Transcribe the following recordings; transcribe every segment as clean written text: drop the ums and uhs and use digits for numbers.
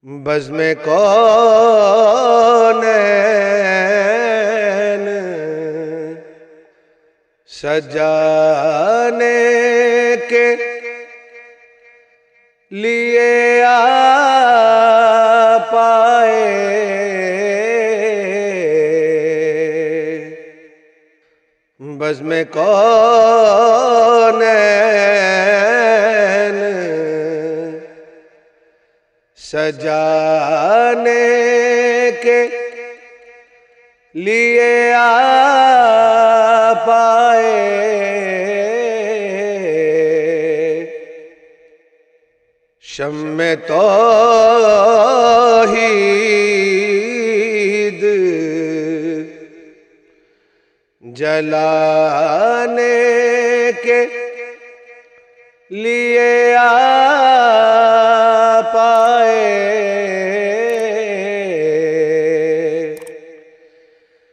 बज़्म कौनैन सजाने के लिए आ पाए। बज़्म कौनैन सजाने के लिए आ पाए। शम्मे तौहीद जलाने के लिए आ पाए।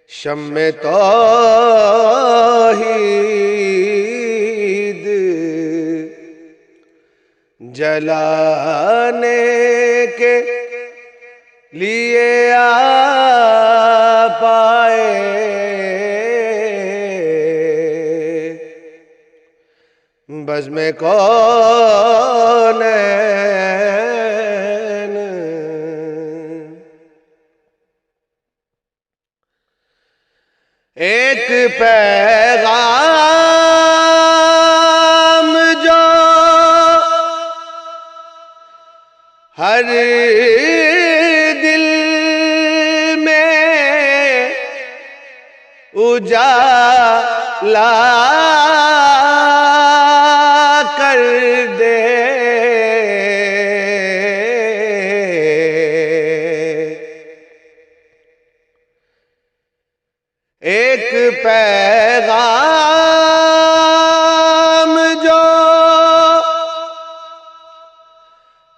शम्मे तौहीद जलाने के लिए आ पाए। बज़्म कौनैन एक पैगाम जो हर दिल में उजाला कर दे। एक पैगाम जो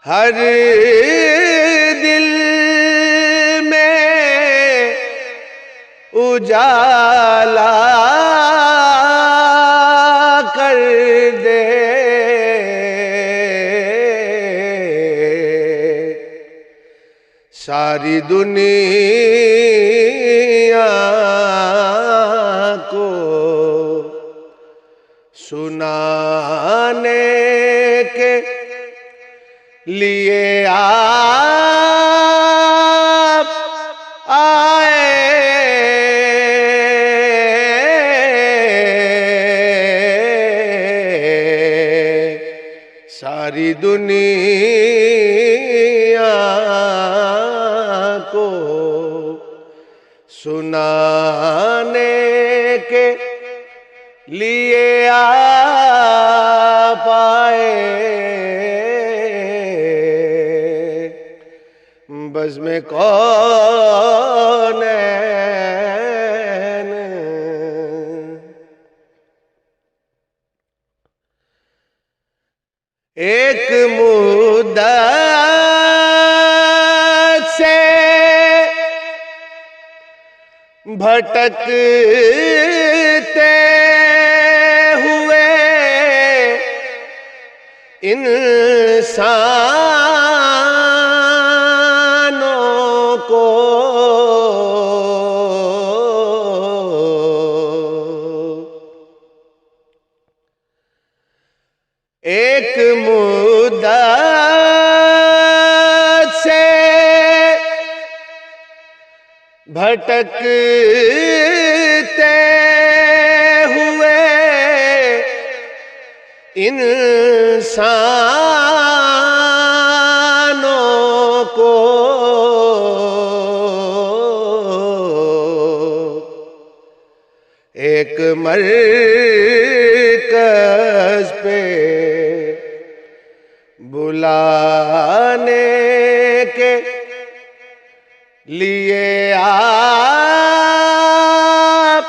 हर दिल में उजाला कर दे। सारी दुनिया को सुनाने के लिए आप आए। सारी दुनिया को सुनाने के लिए आप आए। बज़्म कौनैन एक मुद्दत से भटकते हुए इंसानों को एक मुद्दत से भटकते हुए इंसानों को एक मरकज़ पे बुलाने के लिए आप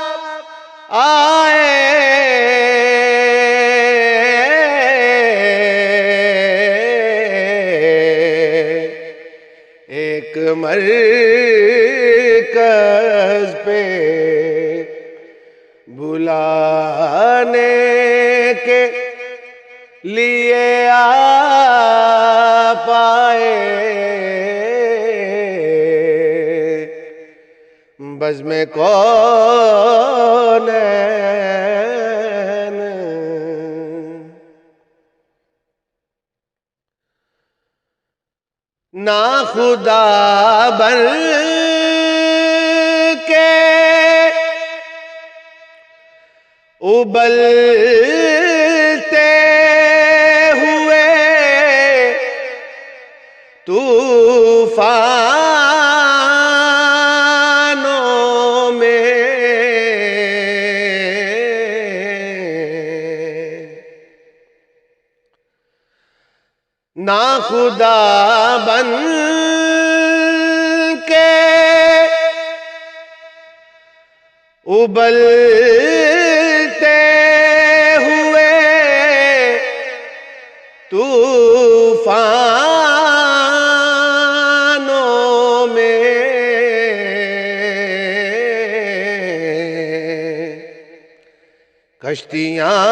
आए। एक मरकज़ पे बुलाने के लिए आप आए। बज़्म कौनैन ना खुदा बन के उबलते हुए तूफानों में ना खुदा बन के उबलते हुए तूफानों में कश्तियां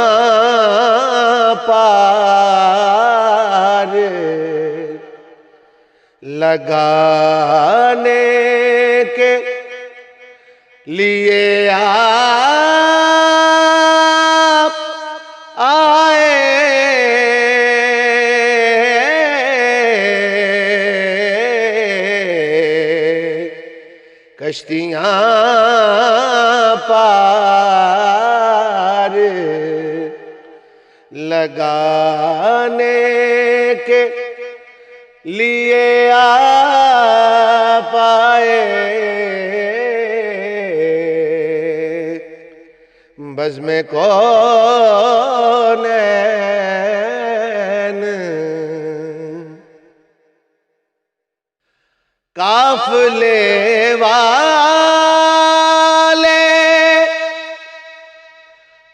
पार लगाने के लिए आप आए। कश्तियां पार लगाने के लिए आप आए। बज़्म कौनैन काफ़िले वाले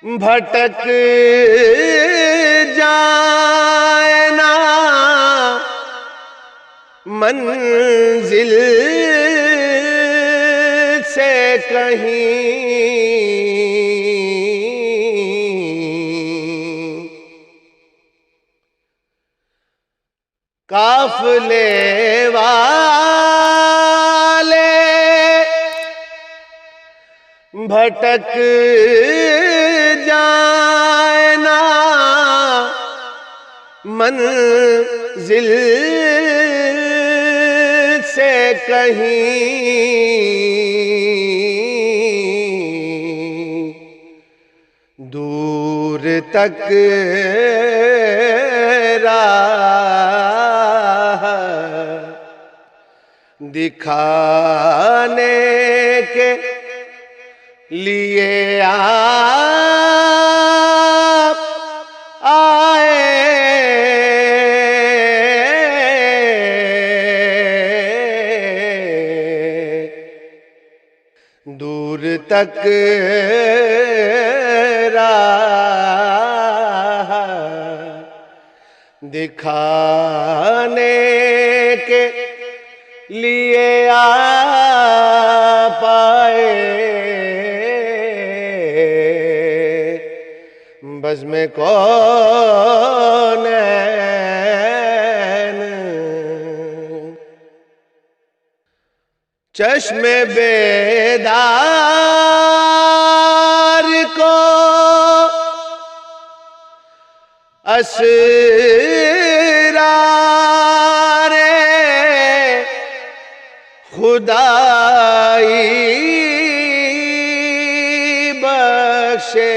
भटक जाए ना मंजिल से कहीं। काफ़िले वाले भटक जाए ना मंजिल से कहीं। दूर तक राह दिखाने के लिए आप आए। दूर तक राह दिखाने के लिए आप आए। बज़्म कौनैन चश्मे बेदार को असरारे खुदाई बख्शे।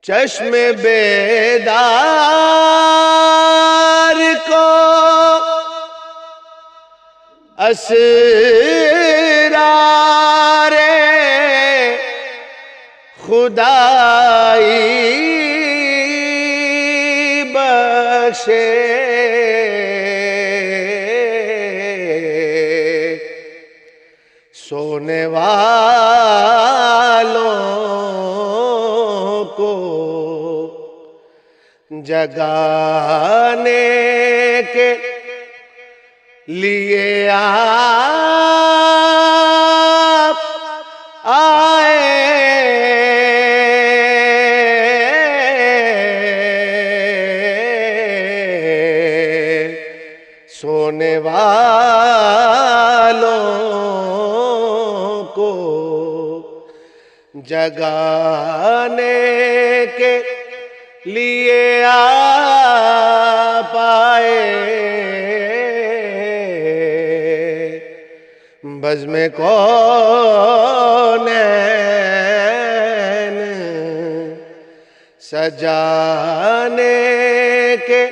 चश्मे बेदार को असरारे खुदाई बख्शे। सोने वालों को जगाने के लिए आप आए। जगाने के लिए आ पाए, बज़्म कौनैन सजाने के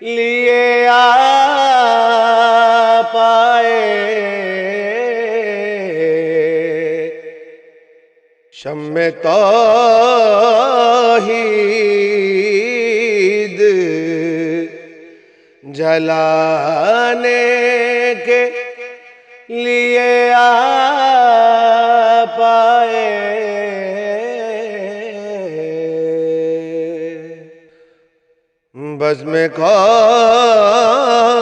लिए आ पाए। शम्मे तौहीद जलाने के लिए आ पाए, बज़्म कौनैन